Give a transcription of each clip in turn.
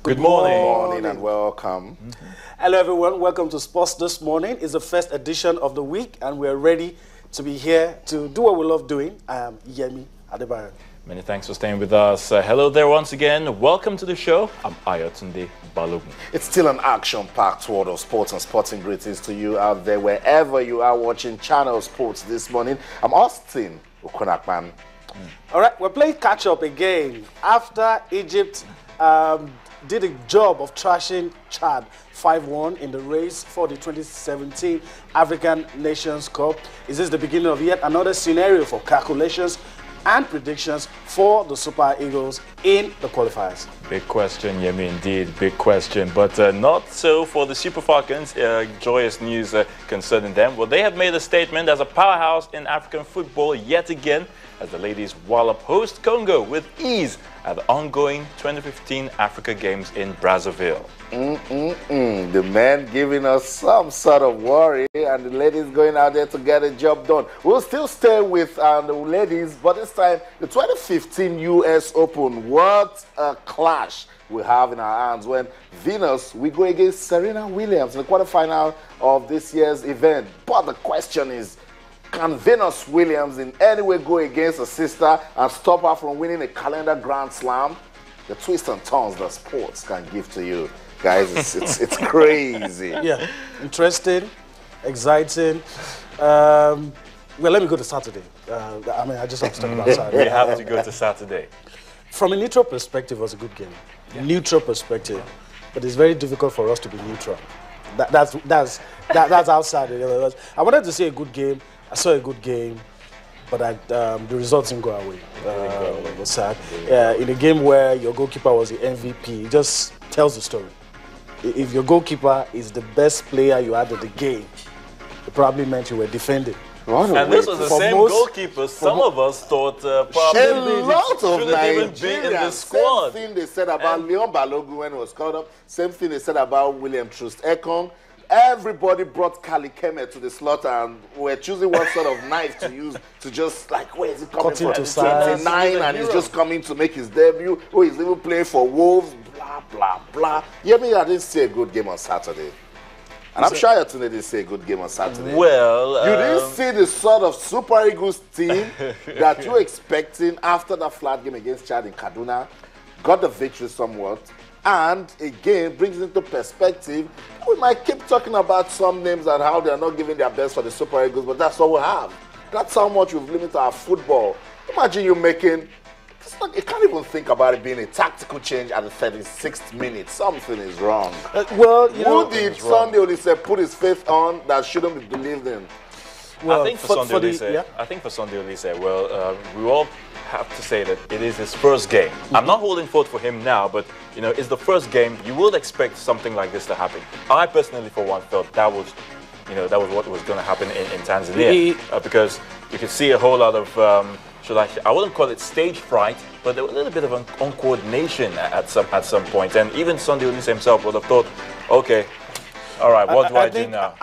Good morning. Good morning and welcome. Hello everyone, welcome to Sports This Morning. It's the first edition of the week and we're ready to be here to do what we love doing. I am Yemi Adebayo. Many thanks for staying with us. Hello there once again. Welcome to the show. I'm Ayotunde Balogun. It's still an action-packed world of sports and sporting greetings to you out there, wherever you are watching Channel Sports This Morning. I'm Austin Okonakman. All right, we're playing catch-up again after Egypt did a job of trashing Chad 5-1 in the race for the 2017 African Nations Cup. Is this the beginning of yet another scenario for calculations and predictions for the Super Eagles in the qualifiers? Big question, Yemi, indeed, big question. But not so for the Super Falcons. Joyous news concerning them. Well, they have made a statement as a powerhouse in African football yet again, as the ladies wallop host Congo with ease at the ongoing 2015 Africa Games in Brazzaville. The men giving us some sort of worry, and the ladies going out there to get a job done. We'll still stay with the ladies, but this time the 2015 US Open. What a clash we have in our hands when Venus, we go against Serena Williams in the quarterfinal of this year's event. But the question is, can Venus Williams in any way go against her sister and stop her from winning a calendar Grand Slam? The twists and turns that sports can give to you. Guys, it's crazy. Yeah, interesting, exciting. Well, let me go to Saturday. I just have to talk about Saturday. We have to go to Saturday. From a neutral perspective, it was a good game. Yeah. Neutral perspective, but it's very difficult for us to be neutral. That's outside. I wanted to say a good game. I saw a good game, but the results didn't go away. It was sad. In a game where your goalkeeper was the MVP, it just tells the story. If your goalkeeper is the best player you had at the game, it probably meant you were defending. And this was the same goalkeeper some of us thought probably a lot of even be in the squad. Same thing they said about Leon Balogun when he was called up. Same thing they said about William Troost-Ekong. Everybody brought Kali Keme to the slaughter and we're choosing what sort of knife to use to just like, where is he coming from? 29 and he's just coming to make his debut. Oh, he's even playing for Wolves, blah, blah, blah. Yeah, I didn't see a good game on Saturday. And I'm sure Ayotunde didn't see a good game on Saturday. Well, you didn't see the sort of Super Eagles team that you were expecting after that flat game against Chad in Kaduna. Got the victory somewhat. And again, brings into perspective, we might keep talking about some names and how they're not giving their best for the Super Eagles, but that's all we have. That's how much we've limited our football. Imagine you making, you can't even think about it being a tactical change at the 36th minute. Something is wrong. Who did Sunday Olise put his faith on that shouldn't be believed in? Well, I think for Sunday Olise, well, we all have to say that it is his first game. I'm not holding forth for him now, but you know, it's the first game. You would expect something like this to happen. I personally, for one, felt that was what was going to happen in Tanzania, because you could see a whole lot of, I wouldn't call it stage fright, but there was a little bit of uncoordination at some point, and even Sunday Olise himself would have thought, okay, all right, what do I do now?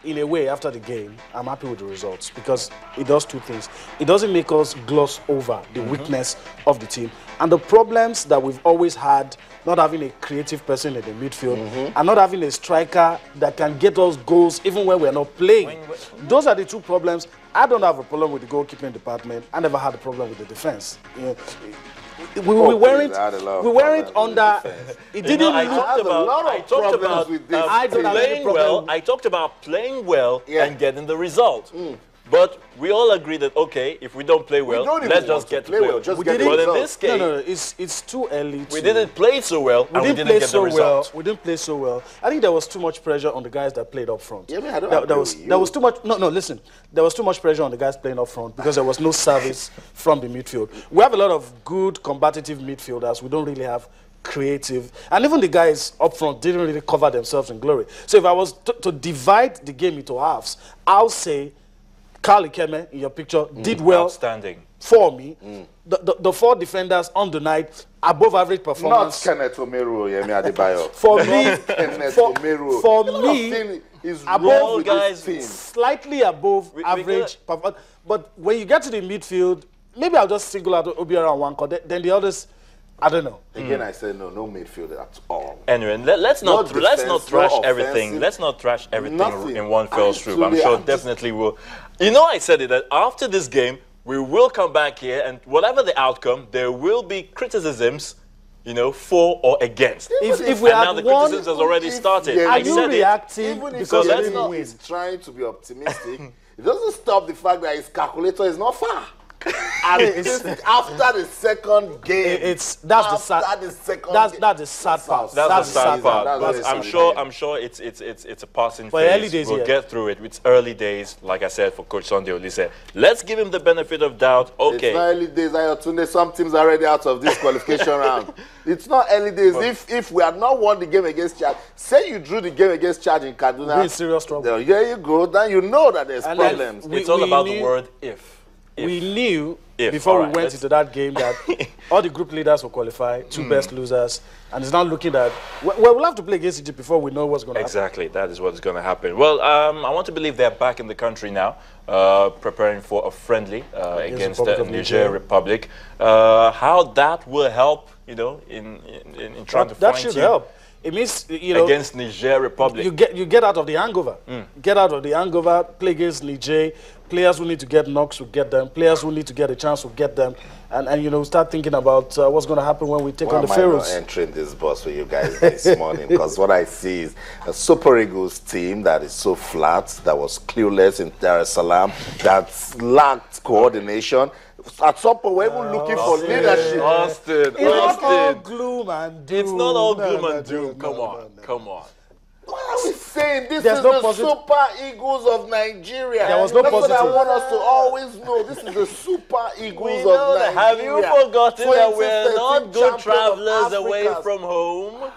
In a way, after the game, I'm happy with the results because it does two things. It doesn't make us gloss over the weakness of the team and the problems that we've always had, not having a creative person in the midfield and not having a striker that can get us goals even when we're not playing. Those are the two problems. I don't have a problem with the goalkeeping department. I never had a problem with the defense. You know, we weren't under. It didn't. I talked about playing well and getting the result. But we all agree that, okay, if we don't play well, let's just get to play well. But in this case, it's too early. We didn't play so well, and we didn't get the result. We didn't play so well. I think there was too much pressure on the guys that played up front. Yeah, there was too much. Listen. There was too much pressure on the guys playing up front because there was no service from the midfield. We have a lot of good, combative midfielders. We don't really have creative, and even the guys up front didn't really cover themselves in glory. So if I was to divide the game into halves, I'll say Kali Keme in your picture did well. Outstanding. For me, the four defenders on the night, above average performance. Not Kenneth Omeru, Yemi Adebayo. For me, for me, above guys, slightly above average performance. But when you get to the midfield, maybe I'll just single out Obiora and Wanko. Then the others, I don't know. Again, I said no midfield at all. Anyway, let's not trash everything. Let's not trash everything in one fell swoop. I'm sure definitely will. You know, I said it that after this game, we will come back here, and whatever the outcome, there will be criticisms, you know, for or against. If we now the criticism has already started. Are you reacting? Even because he's trying to be optimistic, it doesn't stop the fact that his calculator is not far. And after the second game, that's the sad part. That's the sad part. But I'm sure it's a passing phase. Early days, we'll get through it. It's early days, like I said, for Coach Sunday Olise. Let's give him the benefit of doubt. Okay. It's not early days, Ayotunde. Some teams are already out of this qualification round. It's not early days. If we had not won the game against Chad, say you drew the game against Chad in Kaduna, we're in serious trouble. There you go. Then you know that there's problems. It's all about the word if. We knew before we went into that game that all the group leaders will qualify, two best losers, and it's now looking at, we'll have to play against Egypt before we know what's going to happen. Exactly, that is what's going to happen. Well, I want to believe they're back in the country now, preparing for a friendly against the Niger Republic. How that will help, you know, in trying to that should help. It means, you know, against Niger Republic. You get out of the hangover. Get out of the hangover, play against Niger. Players who need to get knocks will get them. Players who need to get a chance will get them. And you know, start thinking about what's going to happen when we take on the Pharaohs. I'm not entering this bus with you guys this morning, because what I see is a Super Eagles team that is so flat, that was clueless in Dar es Salaam, that lacked coordination. At some point, we're even looking for leadership. Austin, It's not all gloom and doom. It's not all gloom and doom. Come on. What are we saying? This There's is no the Super Eagles of Nigeria. There was no That's positive. what I want us to always know. This is the Super Eagles We of know that. Nigeria. Have you forgotten that we're not good travelers champion of away Africa. from home?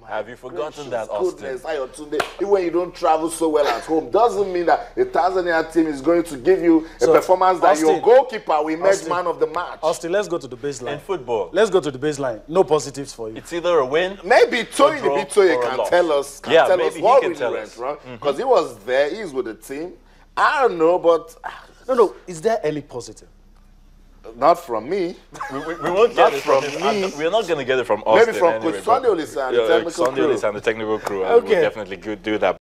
Have you forgotten that, Austin? Ayotunde, even when you don't travel so well at home, doesn't mean that the Tanzania team is going to give you a performance that your goalkeeper will make man of the match. Austin, let's go to the baseline. In football, Let's go to the baseline. No positives for you. it's either a win. Maybe Tony draw Bitoye or a can loss. tell us, Maybe what he can really tell went us. wrong. Because he was there, he's with the team. I don't know, but No. Is there any positive? not from me. We won't get it from him. We're not going to get it from Austin. Maybe from anyway, Coach Sunday Olise and the technical crew. And the technical crew. Okay. We'll definitely do that.